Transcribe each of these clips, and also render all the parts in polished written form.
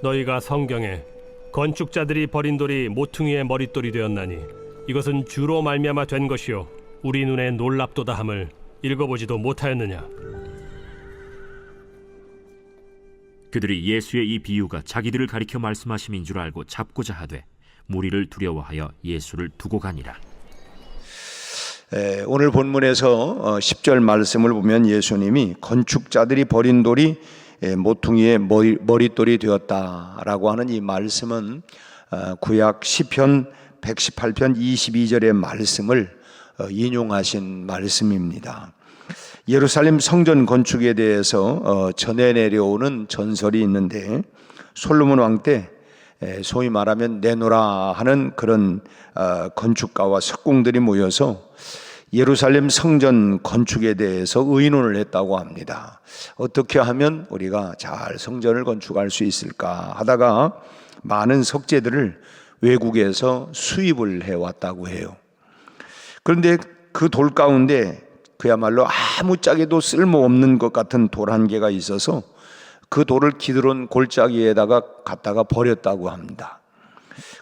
너희가 성경에 건축자들이 버린 돌이 모퉁이의 머릿돌이 되었나니 이것은 주로 말미암아 된 것이요 우리 눈에 놀랍도다 함을 읽어보지도 못하였느냐. 그들이 예수의 이 비유가 자기들을 가리켜 말씀하심인 줄 알고 잡고자 하되 무리를 두려워하여 예수를 두고 가니라. 오늘 본문에서 10절 말씀을 보면 예수님이 건축자들이 버린 돌이 모퉁이의 머릿돌이 되었다라고 하는 이 말씀은 구약 시편 118편 22절의 말씀을 인용하신 말씀입니다. 예루살렘 성전 건축에 대해서 전해 내려오는 전설이 있는데, 솔로몬 왕 때 소위 말하면 내노라 하는 그런 건축가와 석공들이 모여서 예루살렘 성전 건축에 대해서 의논을 했다고 합니다. 어떻게 하면 우리가 잘 성전을 건축할 수 있을까 하다가 많은 석재들을 외국에서 수입을 해왔다고 해요. 그런데 그 돌 가운데 그야말로 아무짝에도 쓸모없는 것 같은 돌 한 개가 있어서 그 돌을 기드론 골짜기에다가 갖다가 버렸다고 합니다.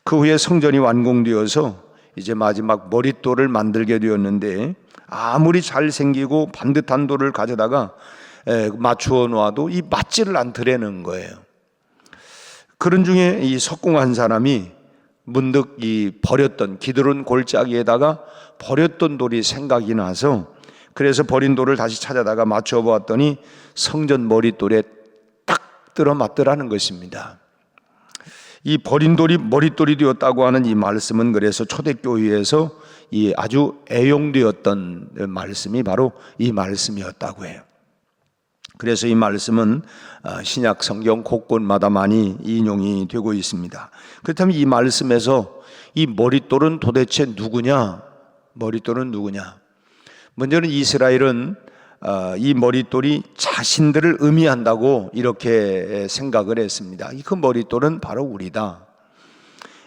그 후에 성전이 완공되어서 이제 마지막 머릿돌을 만들게 되었는데, 아무리 잘생기고 반듯한 돌을 가져다가 맞추어 놓아도 이 맞지를 않더라는 거예요. 그런 중에 이 석공한 사람이 문득 이 버렸던 기드론 골짜기에다가 버렸던 돌이 생각이 나서, 그래서 버린 돌을 다시 찾아다가 맞춰 보았더니 성전 머릿돌에 딱 들어맞더라는 것입니다. 이 버린 돌이 머릿돌이 되었다고 하는 이 말씀은 그래서 초대교회에서 이 아주 애용되었던 말씀이 바로 이 말씀이었다고 해요. 그래서 이 말씀은 신약 성경 곳곳마다 많이 인용이 되고 있습니다. 그렇다면 이 말씀에서 이 머릿돌은 도대체 누구냐? 머릿돌은 누구냐? 먼저는 이스라엘은 이 머릿돌이 자신들을 의미한다고 이렇게 생각을 했습니다. 그 머릿돌은 바로 우리다.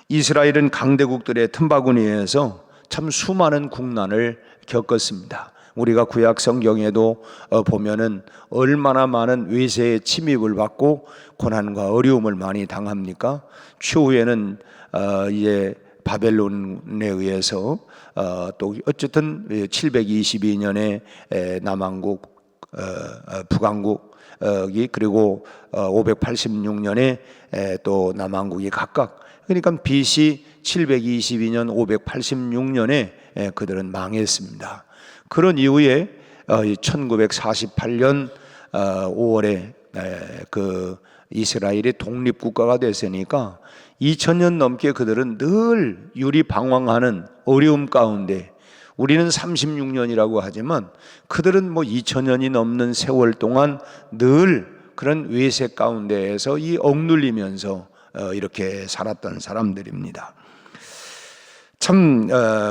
이스라엘은 강대국들의 틈바구니에서 참 수많은 국난을 겪었습니다. 우리가 구약 성경에도 보면은 얼마나 많은 외세의 침입을 받고 고난과 어려움을 많이 당합니까? 추후에는 이제 바벨론에 의해서 또 어쨌든 722년에 남한국, 북한국이, 그리고 586년에 또 남한국이 각각, 그러니까 BC 722년, 586년에 그들은 망했습니다. 그런 이후에 1948년 5월에 그 이스라엘이 독립국가가 됐으니까 2000년 넘게 그들은 늘 유리방황하는 어려움 가운데, 우리는 36년이라고 하지만 그들은 뭐 2000년이 넘는 세월 동안 늘 그런 외세 가운데에서 이 억눌리면서 이렇게 살았던 사람들입니다. 참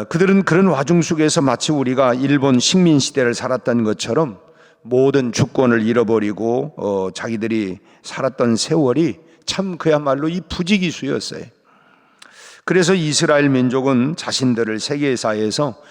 그들은 그런 와중 속에서 마치 우리가 일본 식민 시대를 살았던 것처럼 모든 주권을 잃어버리고 자기들이 살았던 세월이 참 그야말로 이 부지기수였어요. 그래서 이스라엘 민족은 자신들을 세계사에서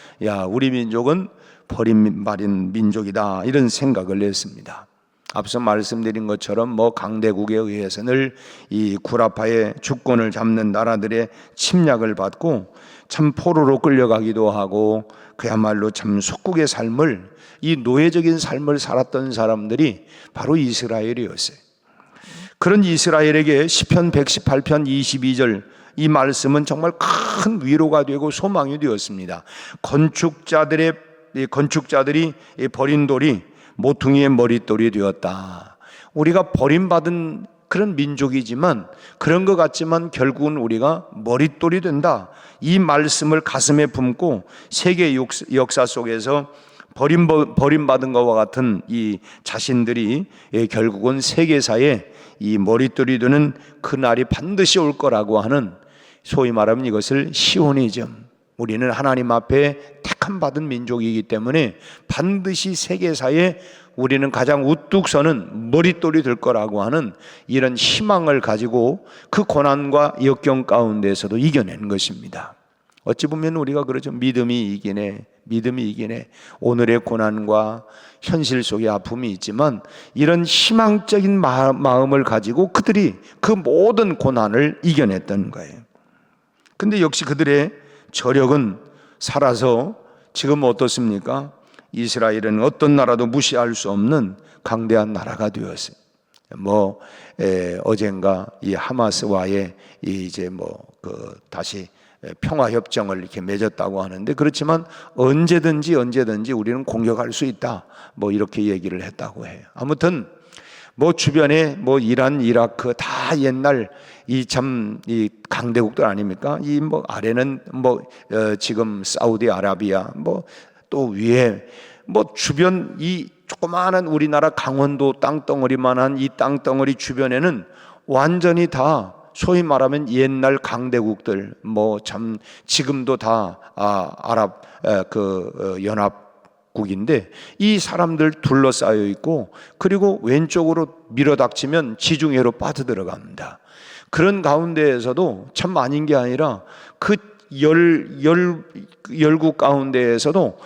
우리 민족은 버림받은 민족이다, 이런 생각을 했습니다. 앞서 말씀드린 것처럼 강대국에 의해서 늘 이 구라파의 주권을 잡는 나라들의 침략을 받고 참 포로로 끌려가기도 하고, 그야말로 참 속국의 삶을, 이 노예적인 삶을 살았던 사람들이 바로 이스라엘이었어요. 그런 이스라엘에게 시편 118편 22절 이 말씀은 정말 큰 위로가 되고 소망이 되었습니다. 건축자들이 버린 돌이 모퉁이의 머릿돌이 되었다. 우리가 버림받은 그런 민족이지만, 그런 것 같지만 결국은 우리가 머릿돌이 된다. 이 말씀을 가슴에 품고 세계 역사 속에서 버림받은 것과 같은 이 자신들이 결국은 세계사에 이 머릿돌이 되는 그날이 반드시 올 거라고 하는, 소위 말하면 이것을 시오니즘, 우리는 하나님 앞에 택함 받은 민족이기 때문에 반드시 세계사에 우리는 가장 우뚝 서는 머릿돌이 될 거라고 하는 이런 희망을 가지고 그 고난과 역경 가운데서도 이겨낸 것입니다. 어찌 보면 우리가 그러죠. 믿음이 이기네, 믿음이 이기네. 오늘의 고난과 현실 속에 아픔이 있지만 이런 희망적인 마음을 가지고 그들이 그 모든 고난을 이겨냈던 거예요. 근데 역시 그들의 저력은 살아서 지금 어떻습니까? 이스라엘은 어떤 나라도 무시할 수 없는 강대한 나라가 되었어요. 어젠가 이 하마스와의 이제 다시 평화 협정을 이렇게 맺었다고 하는데, 그렇지만 언제든지 우리는 공격할 수 있다, 이렇게 얘기를 했다고 해요. 아무튼 주변에 이란, 이라크 다 옛날 이 강대국들 아닙니까? 아래는 지금 사우디아라비아, 또 위에 주변 이 조그마한 우리나라 강원도 땅덩어리만한 이 땅덩어리 주변에는 완전히 다 소위 말하면 옛날 강대국들, 지금도 다 아랍 연합국인데 이 사람들 둘러싸여 있고, 그리고 왼쪽으로 밀어닥치면 지중해로 빠져들어갑니다. 그런 가운데에서도 참 아닌 게 아니라 그 열국 가운데에서도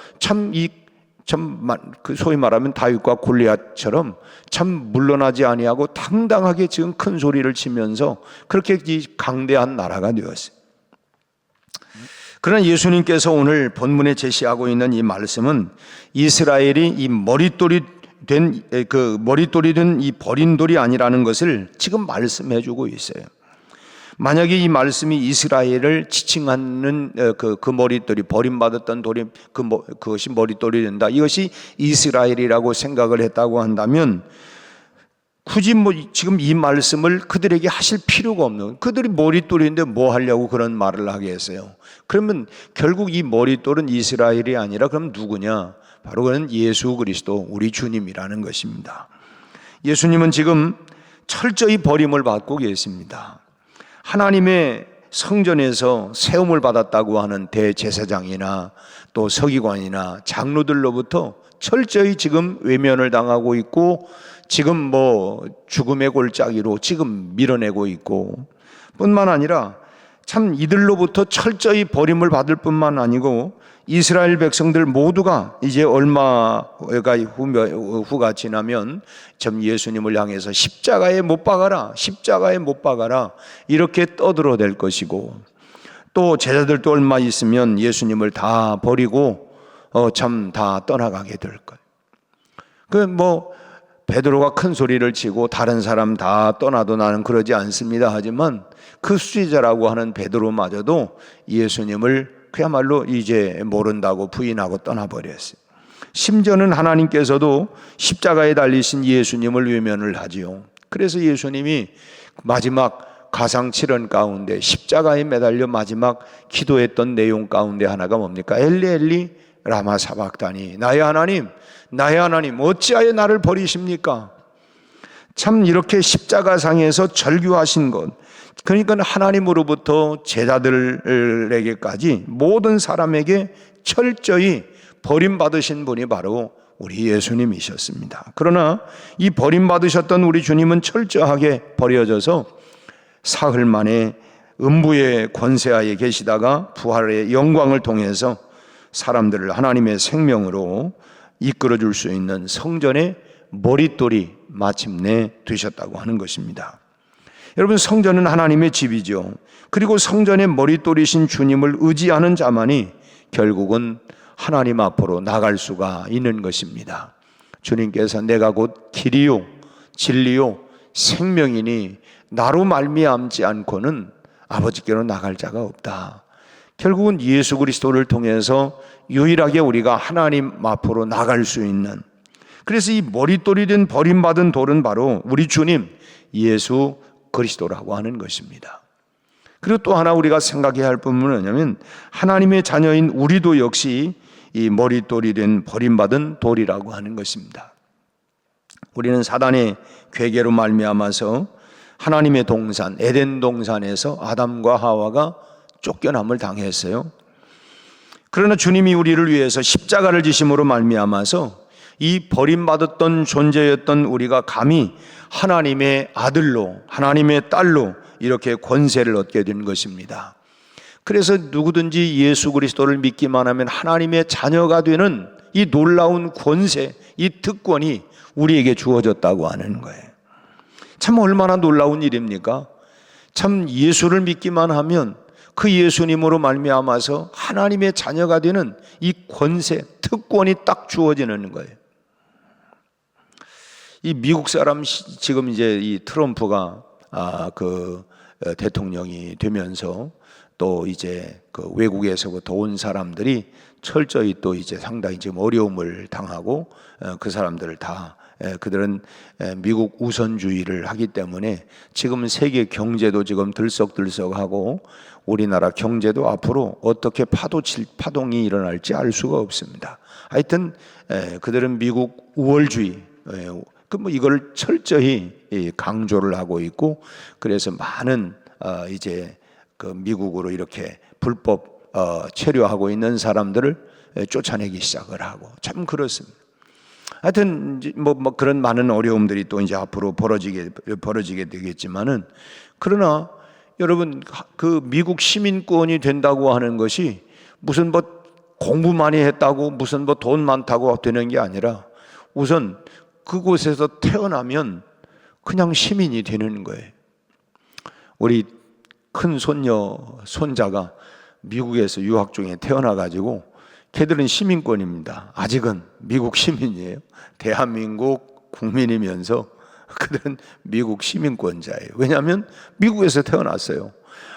그 소위 말하면 다윗과 골리앗처럼 참 물러나지 아니하고 당당하게 지금 큰 소리를 치면서 그렇게 이 강대한 나라가 되었어요. 그러나 예수님께서 오늘 본문에 제시하고 있는 이 말씀은 이스라엘이 이 머릿돌이 된 이 버린 돌이 아니라는 것을 지금 말씀해 주고 있어요. 만약에 이 말씀이 이스라엘을 지칭하는 그 머릿돌이, 버림받았던 돌이 그것이 머릿돌이 된다, 이것이 이스라엘이라고 생각을 했다고 한다면 굳이 지금 이 말씀을 그들에게 하실 필요가 없는, 그들이 머릿돌인데 뭐 하려고 그런 말을 하게 했어요. 그러면 결국 이 머릿돌은 이스라엘이 아니라 그럼 누구냐? 바로 그는 예수 그리스도, 우리 주님이라는 것입니다. 예수님은 지금 철저히 버림을 받고 계십니다. 하나님의 성전에서 세움을 받았다고 하는 대제사장이나 또 서기관이나 장로들로부터 철저히 지금 외면을 당하고 있고, 지금 죽음의 골짜기로 지금 밀어내고 있고, 뿐만 아니라 참 이들로부터 철저히 버림을 받을 뿐만 아니고 이스라엘 백성들 모두가 이제 얼마가 후가 지나면 참 예수님을 향해서 십자가에 못 박아라 이렇게 떠들어댈 것이고, 또 제자들도 얼마 있으면 예수님을 다 버리고 다 떠나가게 될 거예요. 베드로가 큰 소리를 치고 다른 사람 다 떠나도 나는 그러지 않습니다 하지만 그 수제자라고 하는 베드로마저도 예수님을 그야말로 이제 모른다고 부인하고 떠나버렸어요. 심지어는 하나님께서도 십자가에 달리신 예수님을 외면을 하지요. 그래서 예수님이 마지막 가상칠언 가운데 십자가에 매달려 마지막 기도했던 내용 가운데 하나가 뭡니까? 엘리 엘리 라마 사박다니, 나의 하나님 어찌하여 나를 버리십니까? 참 이렇게 십자가상에서 절규하신 것, 그러니까 하나님으로부터 제자들에게까지 모든 사람에게 철저히 버림받으신 분이 바로 우리 예수님이셨습니다. 그러나 이 버림받으셨던 우리 주님은 철저하게 버려져서 사흘 만에 음부의 권세하에 계시다가 부활의 영광을 통해서 사람들을 하나님의 생명으로 이끌어줄 수 있는 성전의 머릿돌이 마침내 되셨다고 하는 것입니다. 여러분, 성전은 하나님의 집이죠. 그리고 성전의 머릿돌이신 주님을 의지하는 자만이 결국은 하나님 앞으로 나갈 수가 있는 것입니다. 주님께서 내가 곧 길이요 진리요 생명이니 나로 말미암지 않고는 아버지께로 나갈 자가 없다. 결국은 예수 그리스도를 통해서 유일하게 우리가 하나님 앞으로 나갈 수 있는, 그래서 이 머릿돌이 된 버림받은 돌은 바로 우리 주님 예수 그리스도라고 하는 것입니다. 그리고 또 하나 우리가 생각해야 할 부분은 뭐냐면 하나님의 자녀인 우리도 역시 이 머릿돌이 된 버림받은 돌이라고 하는 것입니다. 우리는 사단의 괴계로 말미암아서 하나님의 동산 에덴 동산에서 아담과 하와가 쫓겨남을 당했어요. 그러나 주님이 우리를 위해서 십자가를 지심으로 말미암아서 이 버림받았던 존재였던 우리가 감히 하나님의 아들로, 하나님의 딸로 이렇게 권세를 얻게 된 것입니다. 그래서 누구든지 예수 그리스도를 믿기만 하면 하나님의 자녀가 되는 이 놀라운 권세, 이 특권이 우리에게 주어졌다고 하는 거예요. 참 얼마나 놀라운 일입니까? 참 예수를 믿기만 하면 그 예수님으로 말미암아서 하나님의 자녀가 되는 이 권세, 특권이 딱 주어지는 거예요. 이 미국 사람 지금 이제 이 트럼프가 대통령이 되면서 또 이제 그 외국에서부터 온 사람들이 철저히 또 이제 상당히 지금 어려움을 당하고 그 사람들을 다 그들은 미국 우선주의를 하기 때문에 지금 세계 경제도 지금 들썩들썩하고 우리나라 경제도 앞으로 어떻게 파동이 일어날지 알 수가 없습니다. 하여튼 그들은 미국 우월주의 이걸 철저히 강조를 하고 있고, 그래서 많은 이제 그 미국으로 이렇게 불법 체류하고 있는 사람들을 쫓아내기 시작을 하고, 참 그렇습니다. 하여튼 뭐 그런 많은 어려움들이 또 이제 앞으로 벌어지게 되겠지만은, 그러나 여러분 그 미국 시민권이 된다고 하는 것이 무슨 뭐 공부 많이 했다고 무슨 뭐 돈 많다고 되는 게 아니라 우선 그곳에서 태어나면 그냥 시민이 되는 거예요. 우리 큰 손자가 미국에서 유학 중에 태어나가지고 걔들은 시민권입니다. 아직은 미국 시민이에요. 대한민국 국민이면서 그들은 미국 시민권자예요. 왜냐하면 미국에서 태어났어요.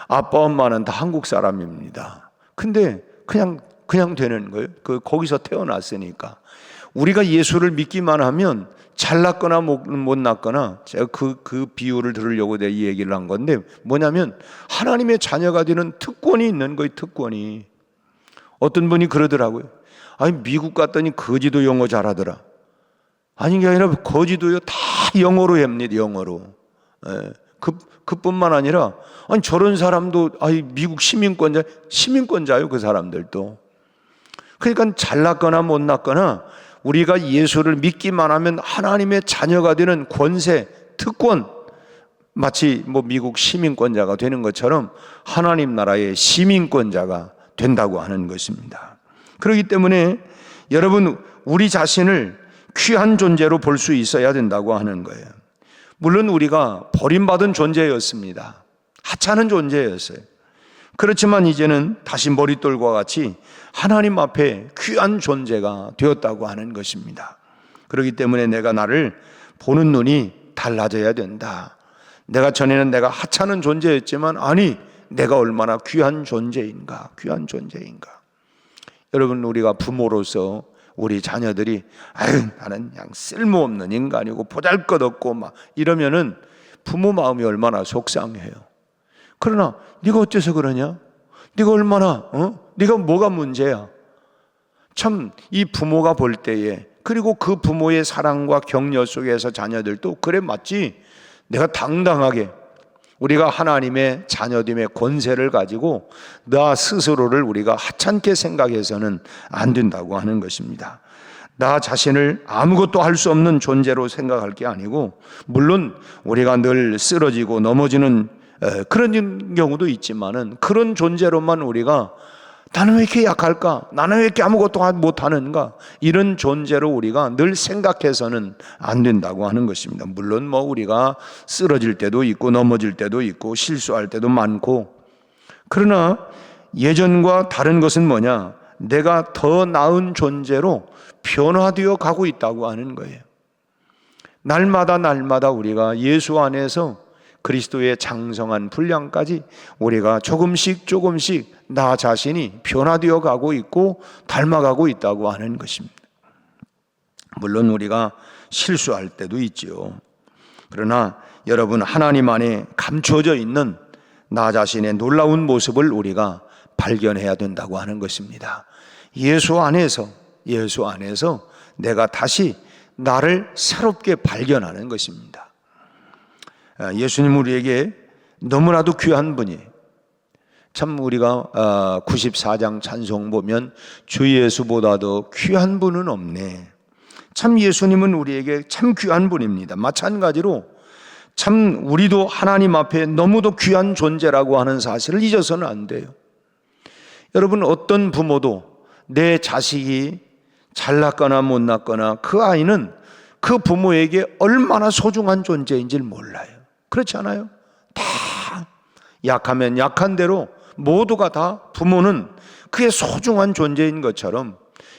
아빠 엄마는 다 한국 사람입니다. 근데 그냥 되는 거예요. 거기서 태어났으니까. 우리가 예수를 믿기만 하면 잘났거나 못 났거나, 제가 그 비유를 들으려고 내가 이 얘기를 한 건데, 뭐냐면 하나님의 자녀가 되는 특권이 있는 거예요. 특권이. 어떤 분이 그러더라고요. 아니 미국 갔더니 거지도 영어 잘하더라. 아닌 게 아니라 거지도요 다 영어로 합니다. 영어로. 그뿐만 아니라 아니 저런 사람도 미국 시민권자요 그 사람들도. 그러니까 잘났거나 못 났거나 우리가 예수를 믿기만 하면 하나님의 자녀가 되는 권세, 특권, 마치 뭐 미국 시민권자가 되는 것처럼 하나님 나라의 시민권자가 된다고 하는 것입니다. 그렇기 때문에 여러분 우리 자신을 귀한 존재로 볼 수 있어야 된다고 하는 거예요. 물론 우리가 버림받은 존재였습니다. 하찮은 존재였어요. 그렇지만 이제는 다시 머릿돌과 같이 하나님 앞에 귀한 존재가 되었다고 하는 것입니다. 그렇기 때문에 내가 나를 보는 눈이 달라져야 된다. 내가 전에는 내가 하찮은 존재였지만 아니 내가 얼마나 귀한 존재인가. 여러분 우리가 부모로서 우리 자녀들이 나는 그냥 쓸모없는 인간이고 보잘것없고 막 이러면은 부모 마음이 얼마나 속상해요. 그러나 네가 어째서 그러냐? 네가 얼마나 네가 뭐가 문제야? 참 이 부모가 볼 때에, 그리고 그 부모의 사랑과 격려 속에서 자녀들도 그래 맞지? 내가 당당하게 우리가 하나님의 자녀됨의 권세를 가지고 나 스스로를 우리가 하찮게 생각해서는 안 된다고 하는 것입니다. 나 자신을 아무것도 할 수 없는 존재로 생각할 게 아니고, 물론 우리가 늘 쓰러지고 넘어지는 그런 경우도 있지만은 그런 존재로만 우리가 나는 왜 이렇게 약할까? 나는 왜 이렇게 아무것도 못하는가? 이런 존재로 우리가 늘 생각해서는 안 된다고 하는 것입니다. 물론 뭐 우리가 쓰러질 때도 있고 넘어질 때도 있고 실수할 때도 많고, 그러나 예전과 다른 것은 뭐냐? 내가 더 나은 존재로 변화되어 가고 있다고 하는 거예요. 날마다 우리가 예수 안에서 그리스도의 장성한 분량까지 우리가 조금씩 나 자신이 변화되어 가고 있고 닮아가고 있다고 하는 것입니다. 물론 우리가 실수할 때도 있지요. 그러나 여러분 하나님 안에 감춰져 있는 나 자신의 놀라운 모습을 우리가 발견해야 된다고 하는 것입니다. 예수 안에서 내가 다시 나를 새롭게 발견하는 것입니다. 예수님 우리에게 너무나도 귀한 분이에요. 참 우리가 94장 찬송 보면 주 예수보다도 귀한 분은 없네. 참 예수님은 우리에게 참 귀한 분입니다. 마찬가지로 참 우리도 하나님 앞에 너무도 귀한 존재라고 하는 사실을 잊어서는 안 돼요. 여러분, 어떤 부모도 내 자식이 잘났거나 못났거나 그 아이는 그 부모에게 얼마나 소중한 존재인지를 몰라요. 그렇지 않아요? 다 약하면 약한 대로 모두가 다 부모는 그의 소중한 존재인 것처럼,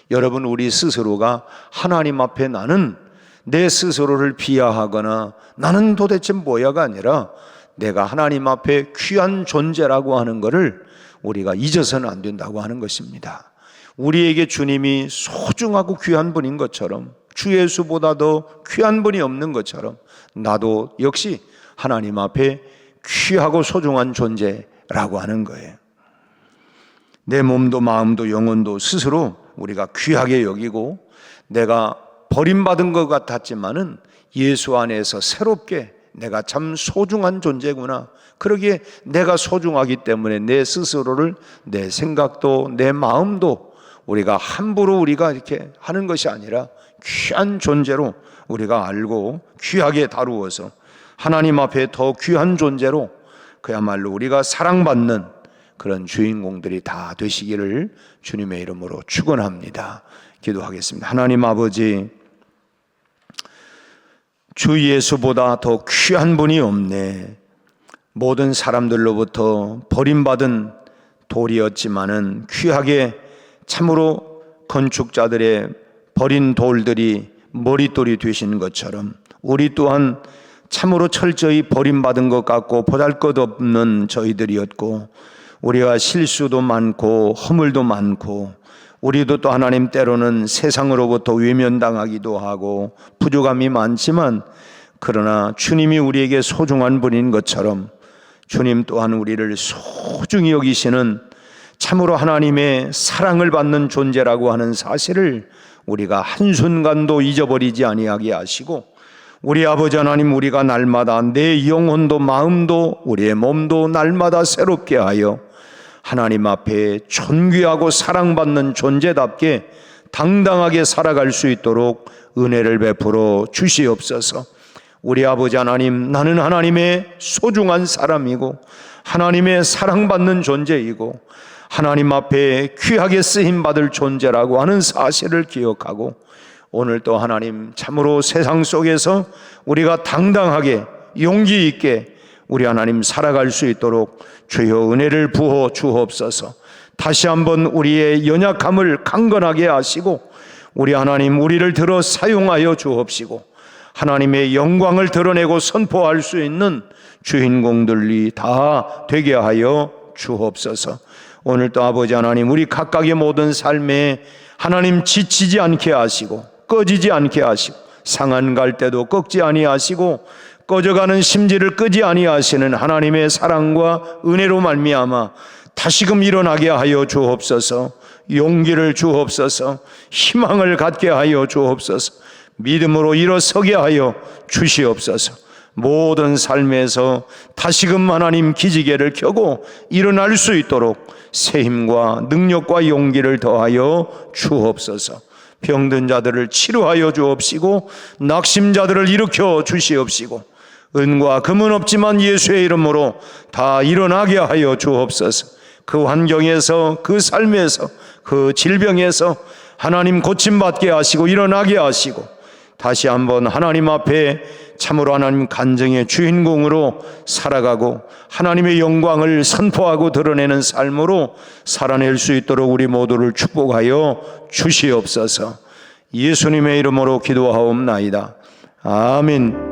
여러분, 우리 스스로가 하나님 앞에 나는 내 스스로를 비하하거나 나는 도대체 뭐야가 아니라 내가 하나님 앞에 귀한 존재라고 하는 것을 우리가 잊어서는 안 된다고 하는 것입니다. 우리에게 주님이 소중하고 귀한 분인 것처럼, 주 예수보다 더 귀한 분이 없는 것처럼, 나도 역시 하나님 앞에 귀하고 소중한 존재라고 하는 거예요. 내 몸도 마음도 영혼도 스스로 우리가 귀하게 여기고, 내가 버림받은 것 같았지만은 예수 안에서 새롭게 내가 참 소중한 존재구나, 그러기에 내가 소중하기 때문에 내 스스로를, 내 생각도 내 마음도 우리가 함부로 우리가 이렇게 하는 것이 아니라 귀한 존재로 우리가 알고 귀하게 다루어서 하나님 앞에 더 귀한 존재로 그야말로 우리가 사랑받는 그런 주인공들이 다 되시기를 주님의 이름으로 축원합니다. 기도하겠습니다. 하나님 아버지, 주 예수보다 더 귀한 분이 없네. 모든 사람들로부터 버림받은 돌이었지만은 귀하게 참으로 건축자들의 버린 돌들이 머릿돌이 되신 것처럼, 우리 또한 참으로 철저히 버림받은 것 같고 보잘것없는 저희들이었고, 우리가 실수도 많고 허물도 많고, 우리도 또 하나님 때로는 세상으로부터 외면당하기도 하고 부족함이 많지만, 그러나 주님이 우리에게 소중한 분인 것처럼 주님 또한 우리를 소중히 여기시는 참으로 하나님의 사랑을 받는 존재라고 하는 사실을 우리가 한순간도 잊어버리지 아니하게 하시고, 우리 아버지 하나님, 우리가 날마다 내 영혼도 마음도 우리의 몸도 날마다 새롭게 하여 하나님 앞에 존귀하고 사랑받는 존재답게 당당하게 살아갈 수 있도록 은혜를 베풀어 주시옵소서. 우리 아버지 하나님, 나는 하나님의 소중한 사람이고 하나님의 사랑받는 존재이고 하나님 앞에 귀하게 쓰임받을 존재라고 하는 사실을 기억하고, 오늘 또 하나님 참으로 세상 속에서 우리가 당당하게 용기 있게 우리 하나님 살아갈 수 있도록 주여 은혜를 부어 주옵소서. 다시 한번 우리의 연약함을 강건하게 하시고, 우리 하나님 우리를 들어 사용하여 주옵시고, 하나님의 영광을 드러내고 선포할 수 있는 주인공들이 다 되게 하여 주옵소서. 오늘도 아버지 하나님, 우리 각각의 모든 삶에 하나님 지치지 않게 하시고 꺼지지 않게 하시고, 상한 갈 때도 꺾지 아니하시고 꺼져가는 심지를 끄지 아니하시는 하나님의 사랑과 은혜로 말미암아 다시금 일어나게 하여 주옵소서. 용기를 주옵소서. 희망을 갖게 하여 주옵소서. 믿음으로 일어서게 하여 주시옵소서. 모든 삶에서 다시금 하나님 기지개를 켜고 일어날 수 있도록 새 힘과 능력과 용기를 더하여 주옵소서. 병든 자들을 치료하여 주옵시고 낙심자들을 일으켜 주시옵시고, 은과 금은 없지만 예수의 이름으로 다 일어나게 하여 주옵소서. 그 환경에서, 그 삶에서, 그 질병에서 하나님 고침받게 하시고 일어나게 하시고, 다시 한번 하나님 앞에 참으로 하나님 간증의 주인공으로 살아가고 하나님의 영광을 선포하고 드러내는 삶으로 살아낼 수 있도록 우리 모두를 축복하여 주시옵소서. 예수님의 이름으로 기도하옵나이다. 아멘.